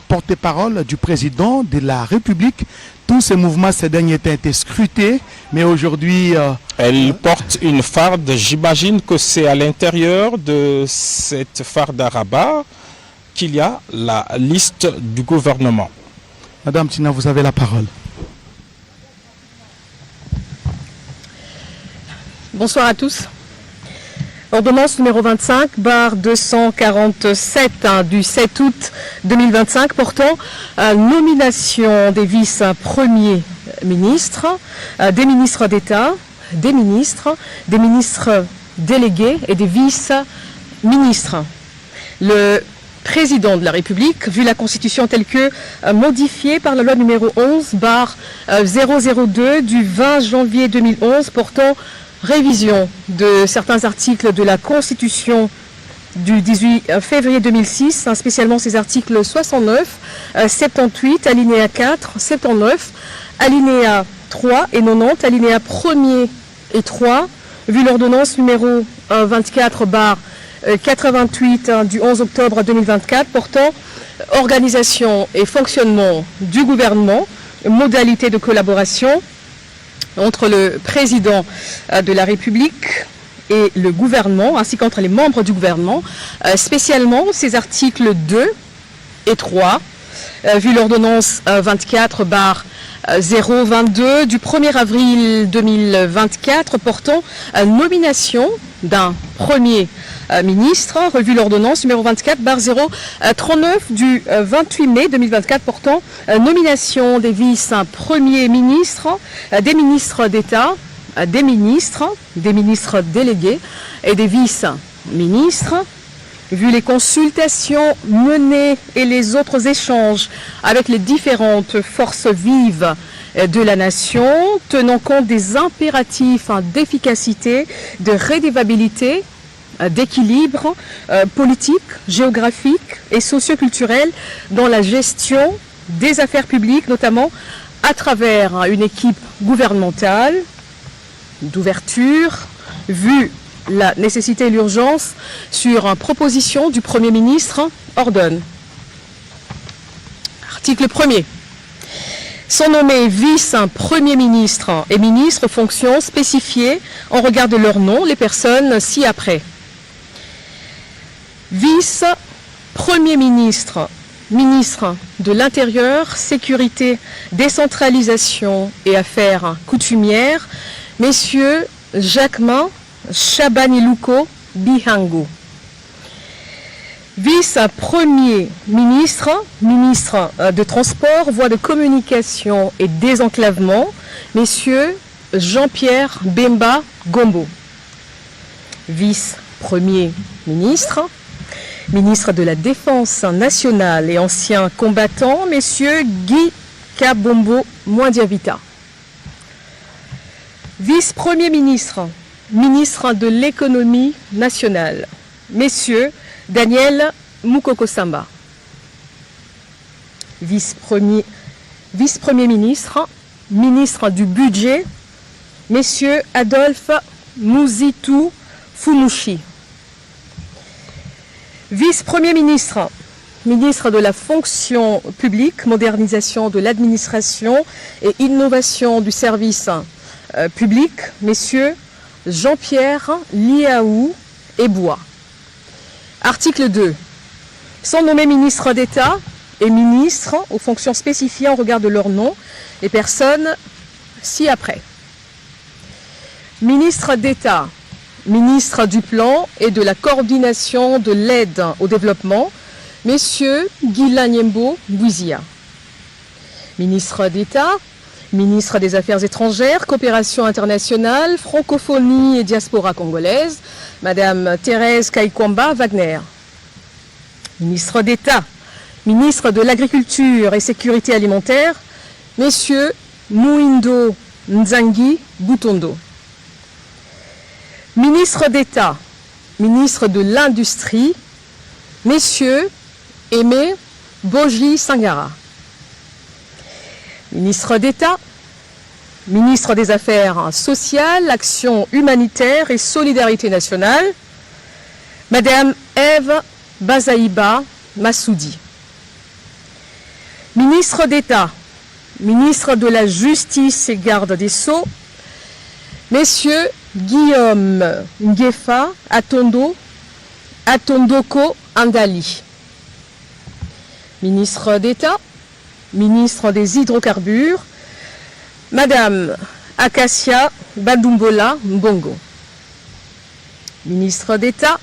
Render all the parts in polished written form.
Porte-parole du président de la République. Tous ces mouvements ces derniers temps été scrutés, mais aujourd'hui... Elle porte une farde, j'imagine que c'est à l'intérieur de cette farde à rabat qu'il y a la liste du gouvernement. Madame Tina, vous avez la parole. Bonsoir à tous. Ordonnance numéro 25, barre 247 du 7 août 2025 portant nomination des vice-premiers ministres, des ministres d'État, des ministres délégués et des vice-ministres. Le président de la République, vu la Constitution telle que modifiée par la loi numéro 11, barre 002 du 20 janvier 2011 portant révision de certains articles de la Constitution du 18 février 2006, spécialement ces articles 69, 78, alinéa 4, 79, alinéa 3 et 90, alinéa 1er et 3, vu l'ordonnance numéro 24 barre 88 du 11 octobre 2024 portant organisation et fonctionnement du gouvernement, modalités de collaboration entre le président de la République et le gouvernement, ainsi qu'entre les membres du gouvernement, spécialement ces articles 2 et 3, vu l'ordonnance 24 barre 022 du 1er avril 2024 portant nomination d'un premier ministre, revu l'ordonnance numéro 24 barre 039 du 28 mai 2024 portant nomination des vice-premiers ministres, des ministres d'État, des ministres délégués et des vice-ministres. Vu les consultations menées et les autres échanges avec les différentes forces vives de la nation, tenant compte des impératifs d'efficacité, de rédévabilité, d'équilibre politique, géographique et socioculturel dans la gestion des affaires publiques, notamment à travers une équipe gouvernementale d'ouverture, vu la nécessité et l'urgence sur proposition du Premier ministre, ordonne. Article 1er. Sont nommés vice-premier ministre et ministres fonctions spécifiées en regard de leur nom, les personnes ci-après. Vice-premier ministre, ministre de l'Intérieur, Sécurité, Décentralisation et Affaires coutumières, messieurs Jacquemin Chabanilouko Bihango. Vice-premier ministre, ministre de Transport, Voies de Communication et Désenclavement, messieurs Jean-Pierre Bemba Gombo. Vice-premier ministre, ministre de la Défense nationale et ancien combattant, messieurs Guy Kabombo Mwandiavita. Vice-premier ministre, ministre de l'économie nationale, messieurs Daniel Moukoko Samba. Vice-premier ministre, ministre du budget, messieurs Adolphe Mouzitou Fumushi. Vice-premier ministre, ministre de la fonction publique, modernisation de l'administration et innovation du service public, messieurs Jean-Pierre Liaou Ebois. Article 2. Sont nommés ministres d'État et ministres aux fonctions spécifiées en regard de leur nom, les personnes ci-après. Ministre d'État, ministre du Plan et de la coordination de l'aide au développement, messieurs Guilain Nyembo Bouizia. Ministre d'État, ministre des Affaires étrangères, coopération internationale, francophonie et diaspora congolaise, Madame Thérèse Kaikwamba Wagner. Ministre d'État, ministre de l'Agriculture et Sécurité alimentaire, messieurs Mouindo Nzangi Boutondo. Ministre d'État, ministre de l'Industrie, messieurs Aimé Boji Sangara. Ministre d'État, ministre des Affaires sociales, Action humanitaire et solidarité nationale, Madame Ève Bazaïba Massoudi. Ministre d'État, ministre de la Justice et garde des Sceaux, Messieurs Guillaume Nguefa Atondoko Andali. Ministre d'État, ministre des Hydrocarbures, Madame Acacia Badumbola Mbongo. Ministre d'État,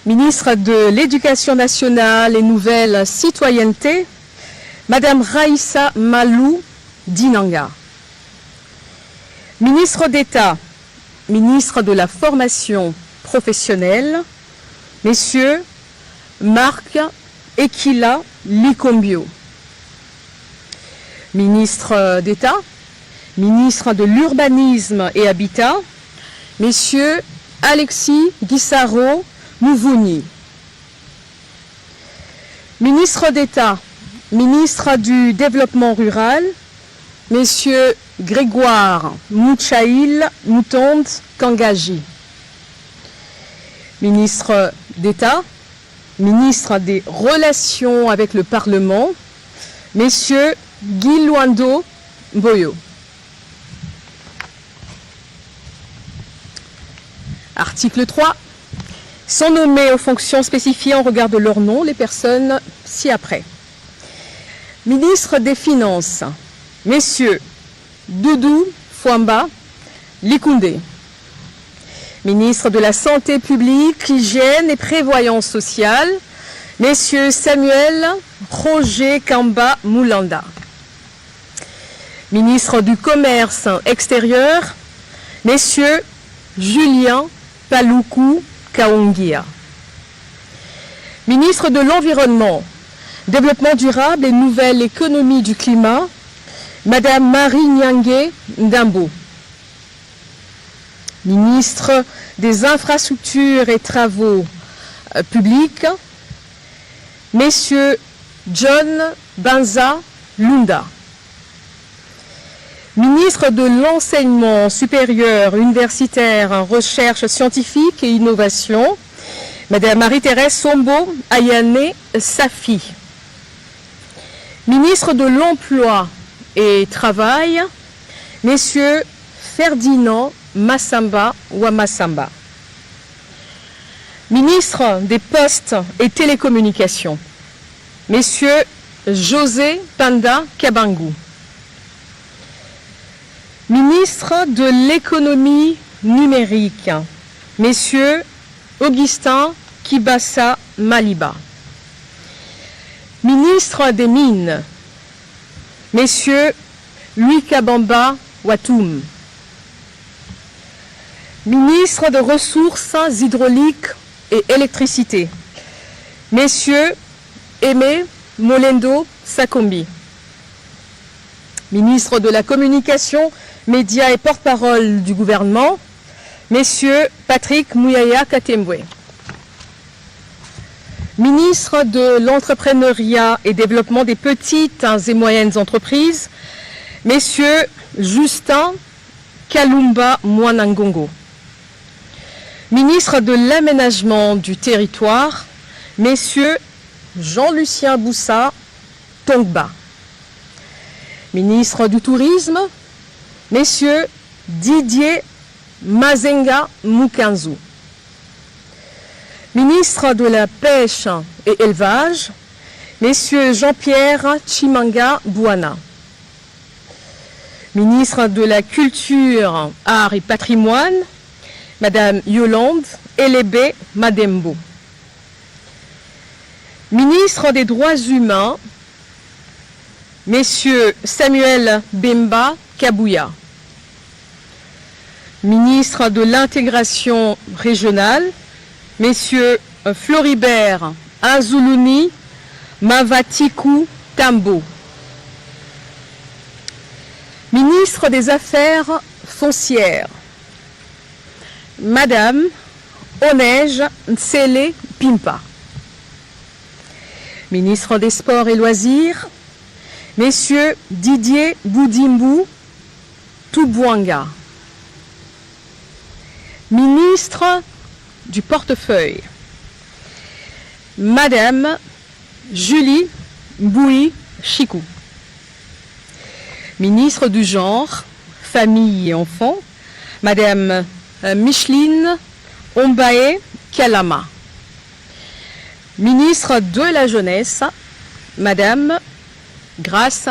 ministre de l'Éducation nationale et nouvelle citoyenneté, Madame Raïssa Malou Dinanga. Ministre d'État, ministre de la formation professionnelle, Messieurs Marc Ekila Likombio. Ministre d'État, ministre de l'Urbanisme et Habitat, Messieurs Alexis Guissaro Mouvouni. Ministre d'État, ministre du Développement rural, Messieurs Grégoire Mouchaïl Moutonde Kangaji. Ministre d'État, ministre des Relations avec le Parlement, Messieurs Guy Luando Boyo. Article 3. Sont nommés aux fonctions spécifiées en regard de leur nom les personnes ci-après. Ministre des Finances, Messieurs Doudou Fouamba Likoundé. Ministre de la Santé publique, Hygiène et Prévoyance sociale, Messieurs Samuel Roger Kamba Moulanda. Ministre du Commerce extérieur, Messieurs Julien Paloukou Kaongia. Ministre de l'Environnement, Développement durable et nouvelle économie du climat, Madame Marie Nyangé Ndambo. Ministre des Infrastructures et Travaux publics, Messieurs John Banza Lunda. Ministre de l'Enseignement supérieur, universitaire, recherche scientifique et innovation, Madame Marie-Thérèse Sombo Ayane Safi. Ministre de l'Emploi et Travail, Messieurs Ferdinand Massamba Wamassamba. Ministre des Postes et Télécommunications, Messieurs José Panda Kabangou. Ministre de l'économie numérique, Messieurs Augustin Kibassa Maliba. Ministre des Mines, Messieurs Louis Kabamba Watoum. Ministre des Ressources hydrauliques et électricité, Messieurs Aimé Molendo Sakombi. Ministre de la Communication, Médias et porte-parole du gouvernement, Messieurs Patrick Mouyaya Katembwe. Ministre de l'Entrepreneuriat et Développement des petites et moyennes entreprises, Messieurs Justin Kalumba Mwanangongo. Ministre de l'Aménagement du Territoire, Messieurs Jean-Lucien Boussa Tongba. Ministre du Tourisme, Messieurs Didier Mazenga Mukanzu. Ministre de la Pêche et Élevage, Messieurs Jean-Pierre Chimanga Bouana. Ministre de la Culture, Arts et Patrimoine, Madame Yolande Elébé Madembo. Ministre des Droits humains, Messieurs Samuel Bemba Kabouya. Ministre de l'Intégration régionale, Messieurs Floribert Azoulouni Mavatikou Tambo. Ministre des Affaires foncières, Madame Onej Ntsele Pimpa. Ministre des Sports et Loisirs, Messieurs Didier Boudimbu Toubouanga. Ministre du Portefeuille, Madame Julie Boui Chikou. Ministre du Genre, Famille et Enfants, Madame Micheline Ombaé Kalama. Ministre de la Jeunesse, Madame Grace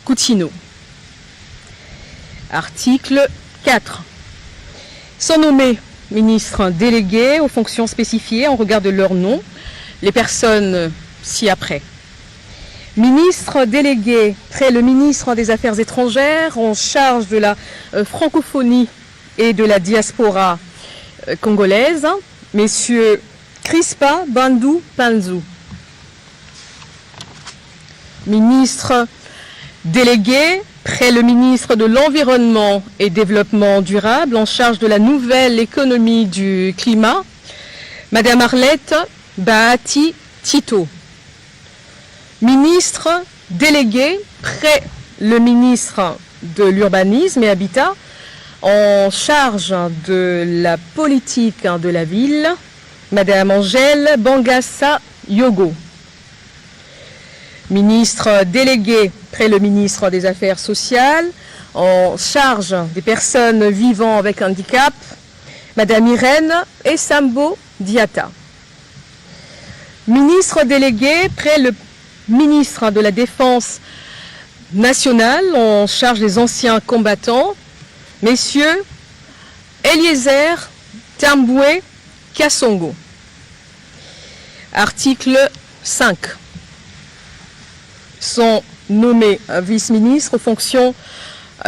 Coutinho. Article 4. Sont nommés ministres délégués aux fonctions spécifiées en regard de leur nom, les personnes ci-après. Ministre délégué près le ministre des Affaires étrangères en charge de la francophonie et de la diaspora congolaise, messieurs Crispa Bandou Panzou. Ministre délégué près le ministre de l'Environnement et Développement durable en charge de la nouvelle économie du climat, Madame Arlette Bahati Tito. Ministre délégué près le ministre de l'Urbanisme et Habitat en charge de la politique de la ville, Madame Angèle Bangassa Yogo. Ministre délégué près le ministre des Affaires sociales en charge des personnes vivant avec handicap, Madame Irène Essambo Diata. Ministre délégué près le ministre de la Défense nationale en charge des anciens combattants, messieurs Eliezer Tamboué Kassongo. Article 5. Sont nommés vice-ministres aux fonctions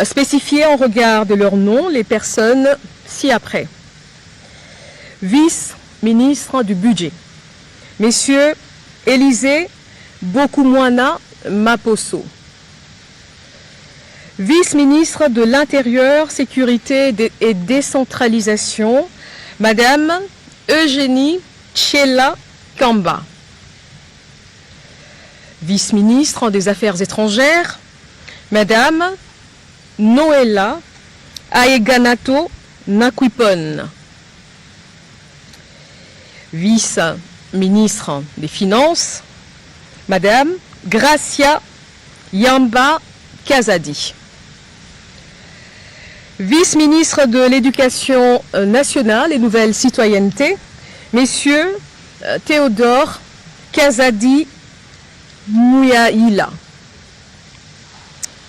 spécifiées en regard de leur nom, les personnes ci-après. Vice-ministre du budget, messieurs Élisée Bokumwana Maposo. Vice-ministre de l'Intérieur, Sécurité et Décentralisation, Madame Eugénie Tchela Kamba. Vice-ministre des Affaires étrangères, Madame Noëlla Aeganato Nakwipon. Vice-ministre des Finances, Madame Gracia Yamba Kazadi. Vice-ministre de l'Éducation nationale et Nouvelle Citoyenneté, Messieurs Théodore Kazadi Mouyaïla.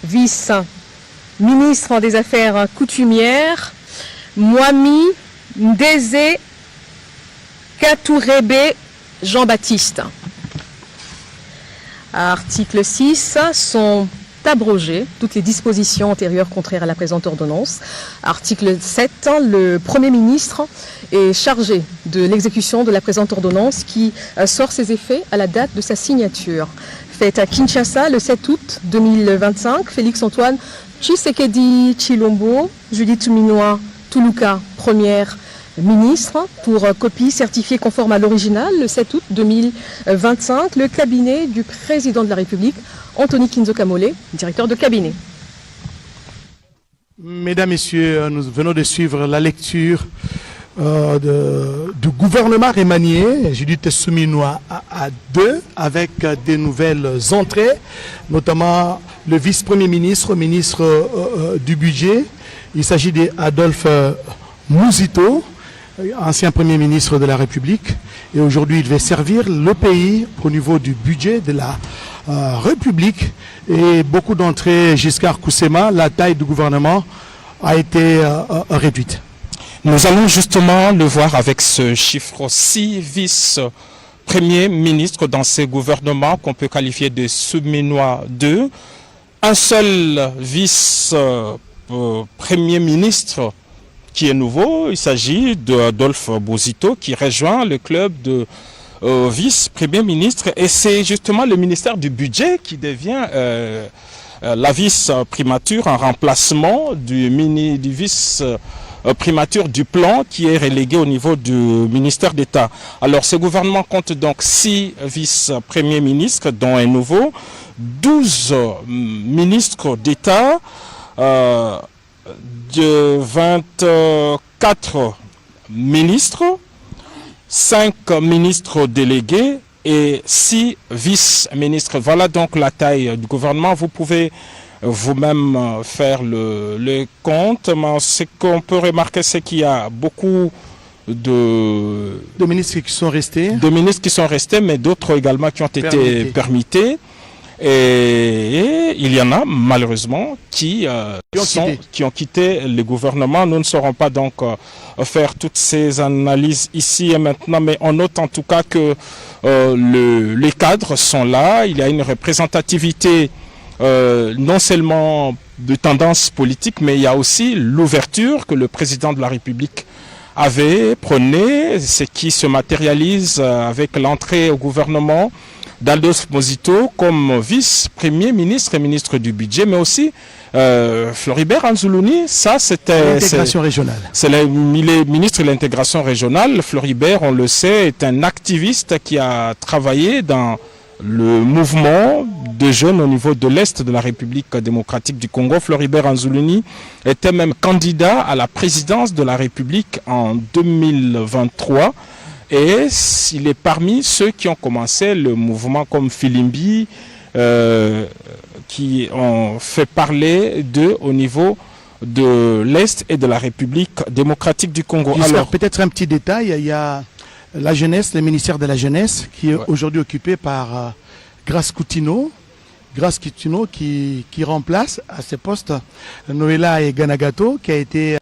Vice-ministre des Affaires coutumières, Mwami Ndeze Katourebe Jean-Baptiste. Article 6 sont abrogées toutes les dispositions antérieures contraires à la présente ordonnance. Article 7, le Premier ministre est chargé de l'exécution de la présente ordonnance qui sort ses effets à la date de sa signature. Faite à Kinshasa le 7 août 2025, Félix-Antoine Tshisekedi Tshilombo, Judith Minois Toulouka, première ministre, pour copie certifiée conforme à l'original le 7 août 2025, le cabinet du président de la République, Anthony Kinzo Kamole, directeur de cabinet. Mesdames, Messieurs, nous venons de suivre la lecture du gouvernement remanié, Judith Souminois à 2, avec des nouvelles entrées, notamment le vice-premier ministre, ministre du budget. Il s'agit d'Adolphe Mouzito, ancien premier ministre de la République. Et aujourd'hui, il devait servir le pays au niveau du budget de la République. Et beaucoup d'entrées, Giscard Koussema, la taille du gouvernement a été réduite. Nous allons justement le voir avec ce chiffre 6 vice-premiers ministres dans ces gouvernements qu'on peut qualifier de Souminois 2. Un seul vice-premier ministre qui est nouveau, il s'agit d'Adolphe Mouzito qui rejoint le club de vice-premier ministre et c'est justement le ministère du budget qui devient la vice-primature en remplacement du vice-primature du plan qui est relégué au niveau du ministère d'État. Alors ce gouvernement compte donc 6 vice-premiers ministres dont un nouveau, 12 ministres d'État, de 24 ministres, 5 ministres délégués et 6 vice-ministres. Voilà donc la taille du gouvernement. Vous pouvez vous-même faire le compte. Mais ce qu'on peut remarquer, c'est qu'il y a beaucoup de ministres qui sont restés. De ministres qui sont restés, mais d'autres également qui ont été permittés. Et il y en a malheureusement qui ont quitté le gouvernement. Nous ne saurons pas donc faire toutes ces analyses ici et maintenant, mais on note en tout cas que les cadres sont là. Il y a une représentativité non seulement de tendance politique, mais il y a aussi l'ouverture que le président de la République avait prônée, ce qui se matérialise avec l'entrée au gouvernement d'Adolphe Bozito comme vice-premier ministre et ministre du budget, mais aussi Floribert Anzoulouni, ça c'était... L'intégration régionale. Il est ministre de l'intégration régionale. Floribert, on le sait, est un activiste qui a travaillé dans le mouvement de jeunes au niveau de l'Est de la République démocratique du Congo. Floribert Anzoulouni était même candidat à la présidence de la République en 2023. Et il est parmi ceux qui ont commencé le mouvement comme Filimbi, qui ont fait parler d'eux au niveau de l'Est et de la République démocratique du Congo. Alors, peut-être un petit détail, il y a la jeunesse, le ministère de la jeunesse, qui est aujourd'hui occupé par Grace Coutinho. Grace Coutinho qui remplace à ce poste Noéla et Ganagato, qui a été